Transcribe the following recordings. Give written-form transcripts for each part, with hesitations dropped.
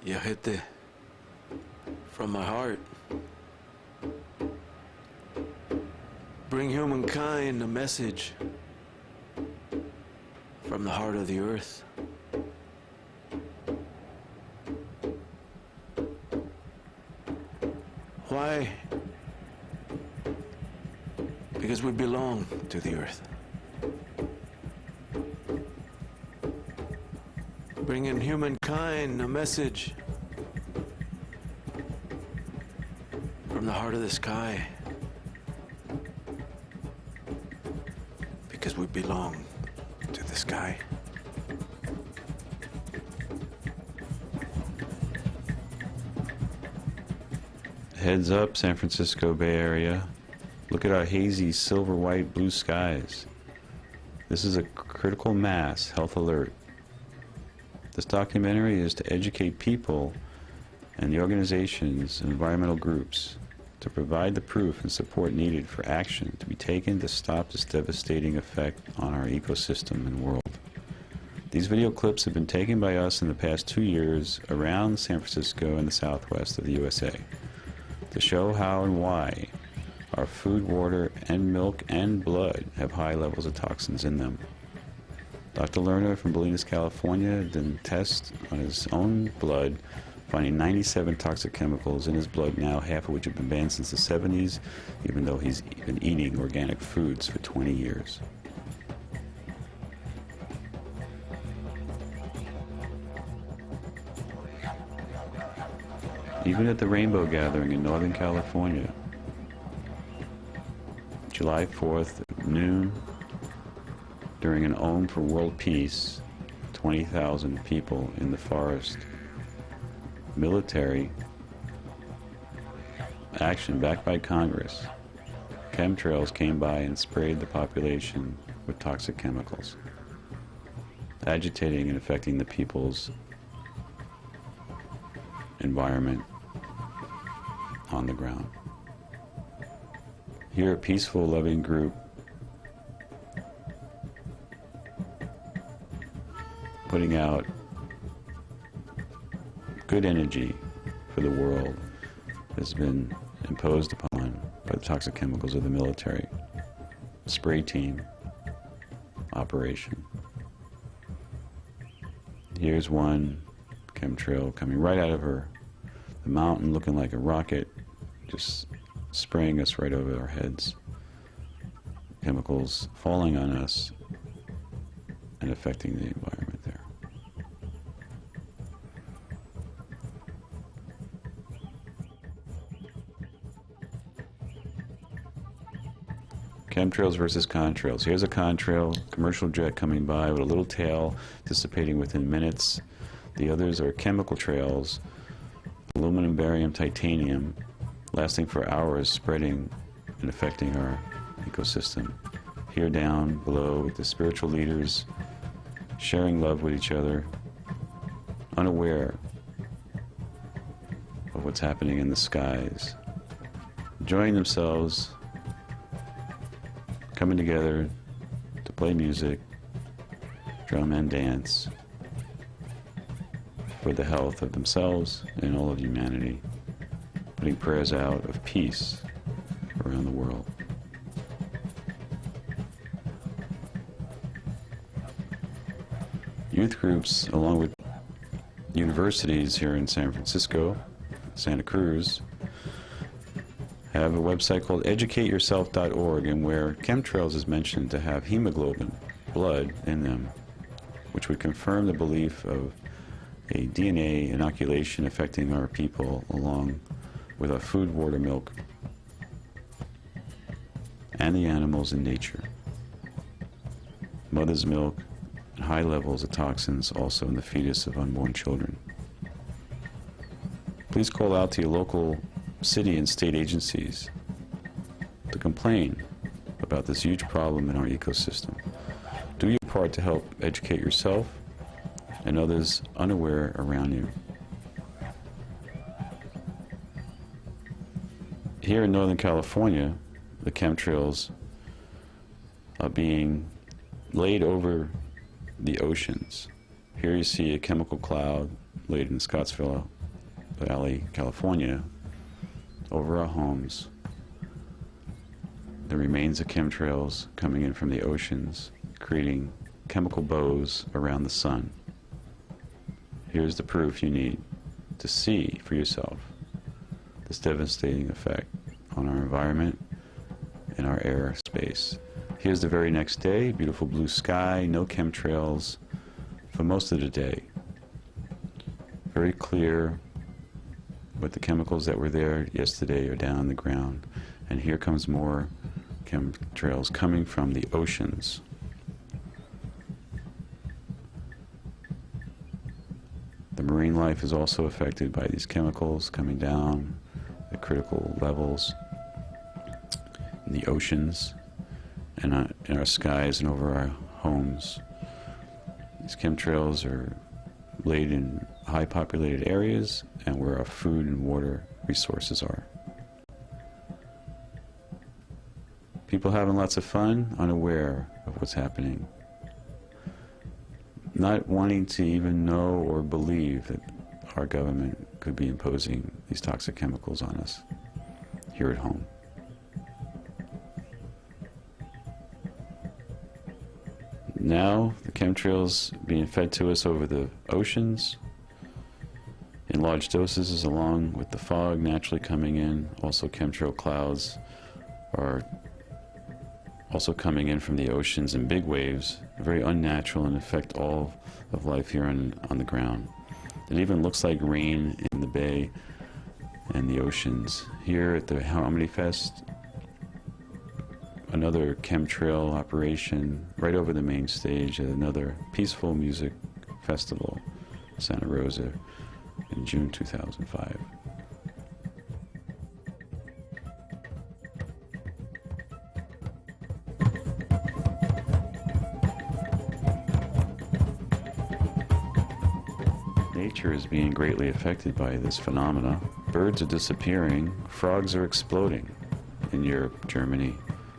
You hit the... from my heart. Bring humankind a message from the heart of the earth. Why? Because we belong to the earth. Bringing humankind a message from the heart of the sky. Because we belong to the sky. Heads up, San Francisco Bay Area. Look at our hazy silver white blue skies. This is a critical mass health alert. This documentary is to educate people and the organizations and environmental groups to provide the proof and support needed for action to be taken to stop this devastating effect on our ecosystem and world. These video clips have been taken by us in the past 2 years around San Francisco and the southwest of the USA to show how and why our food, water, and milk and blood have high levels of toxins in them. Dr. Lerner from Bolinas, California did tests on his own blood, finding 97 toxic chemicals in his blood now, half of which have been banned since the 70s, even though he's been eating organic foods for 20 years. Even at the Rainbow Gathering in Northern California, July 4th at noon, during an Om for World Peace, 20,000 people in the forest, military action backed by Congress, Chemtrails came by and sprayed the population with toxic chemicals, agitating and affecting the people's environment on the ground. Here, a peaceful, loving group putting out good energy for the world has been imposed upon by the toxic chemicals of the military. Spray team operation. Here's one chemtrail coming right out of the mountain, looking like a rocket, just spraying us right over our heads. Chemicals falling on us and affecting the environment there. Chemtrails versus contrails. Here's a contrail, commercial jet coming by with a little tail dissipating within minutes. The others are chemical trails, aluminum, barium, titanium, lasting for hours, spreading and affecting our ecosystem. Here down below with the spiritual leaders sharing love with each other, unaware of what's happening in the skies, enjoying themselves, coming together to play music, drum and dance for the health of themselves and all of humanity, putting prayers out of peace around the world. Youth groups, along with universities here in San Francisco, Santa Cruz, have a website called educateyourself.org, and where chemtrails is mentioned to have hemoglobin, blood, in them, which would confirm the belief of a DNA inoculation affecting our people along with our food, water, milk, and the animals in nature. Mother's milk and high levels of toxins also in the fetus of unborn children. Please call out to your local city and state agencies to complain about this huge problem in our ecosystem. Do your part to help educate yourself and others unaware around you. Here in Northern California, the chemtrails are being laid over the oceans. Here you see a chemical cloud laid in Scottsville Valley, California, over our homes. The remains of chemtrails coming in from the oceans, creating chemical bows around the sun. Here's the proof you need to see for yourself this devastating effect on our environment and our air space. Here's the very next day, beautiful blue sky, no chemtrails for most of the day. Very clear, but the chemicals that were there yesterday are down on the ground. And here comes more chemtrails coming from the oceans. The marine life is also affected by these chemicals coming down at critical levels in the oceans and in our skies and over our homes. These chemtrails are laid in high populated areas and where our food and water resources are. People having lots of fun, unaware of what's happening, not wanting to even know or believe that our government could be imposing these toxic chemicals on us here at home. Now, the chemtrails being fed to us over the oceans in large dosages, along with the fog naturally coming in. Also, chemtrail clouds are also coming in from the oceans in big waves, very unnatural and affect all of life here on the ground. It even looks like rain in the bay and the oceans. Here at the Harmony Fest, another chemtrail operation right over the main stage at another peaceful music festival, Santa Rosa, in June 2005. Nature is being greatly affected by this phenomena. Birds are disappearing, frogs are exploding in Europe, Germany.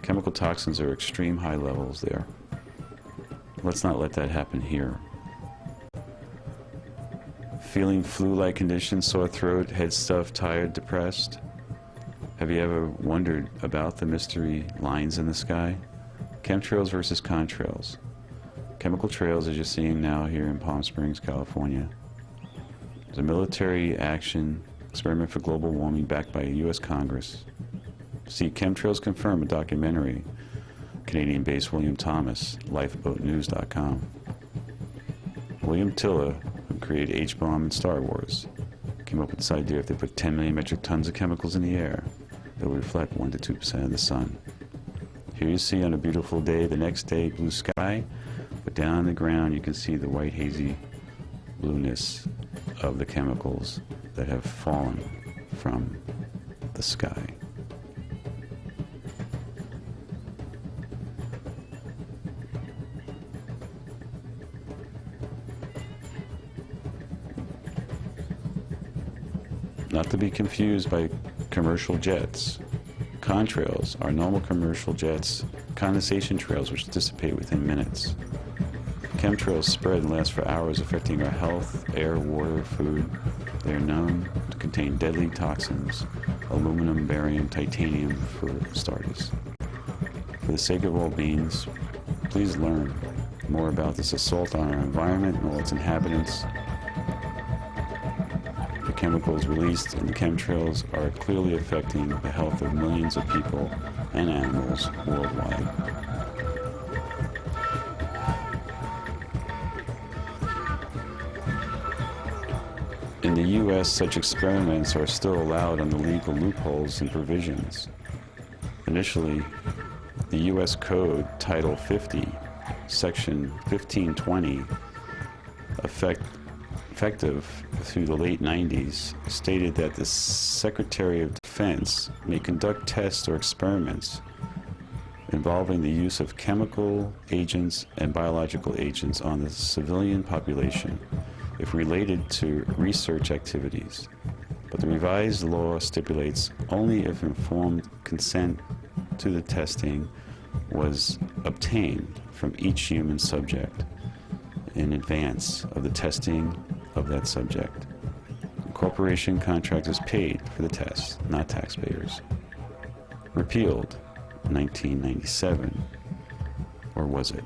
Chemical toxins are extreme high levels there. Let's not let that happen here. Feeling flu-like conditions, sore throat, head stuffed, tired, depressed? Have you ever wondered about the mystery lines in the sky? Chemtrails versus contrails. Chemical trails, as you're seeing now here in Palm Springs, California. There's a military action experiment for global warming backed by U.S. Congress. See Chemtrails Confirmed, a documentary. Canadian-based William Thomas, lifeboatnews.com. William Tiller, who created H-bomb and Star Wars, came up with this idea: if they put 10 million metric tons of chemicals in the air, that would reflect 1 to 2% of the sun. Here you see on a beautiful day, the next day, blue sky, but down on the ground you can see the white hazy blueness of the chemicals that have fallen from the sky. Not to be confused by commercial jets. Contrails are normal commercial jets, condensation trails which dissipate within minutes. Chemtrails spread and last for hours, affecting our health, air, water, food. They are known to contain deadly toxins, aluminum, barium, titanium, for starters. For the sake of all beings, please learn more about this assault on our environment and all its inhabitants. The chemicals released in the chemtrails are clearly affecting the health of millions of people and animals worldwide. In the U.S., such experiments are still allowed under legal loopholes and provisions. Initially, the U.S. Code, Title 50, Section 1520, effective through the late 90s, stated that the Secretary of Defense may conduct tests or experiments involving the use of chemical agents and biological agents on the civilian population if related to research activities. But the revised law stipulates only if informed consent to the testing was obtained from each human subject in advance of the testing of that subject. The corporation contractors paid for the test, not taxpayers. Repealed 1997. Or was it?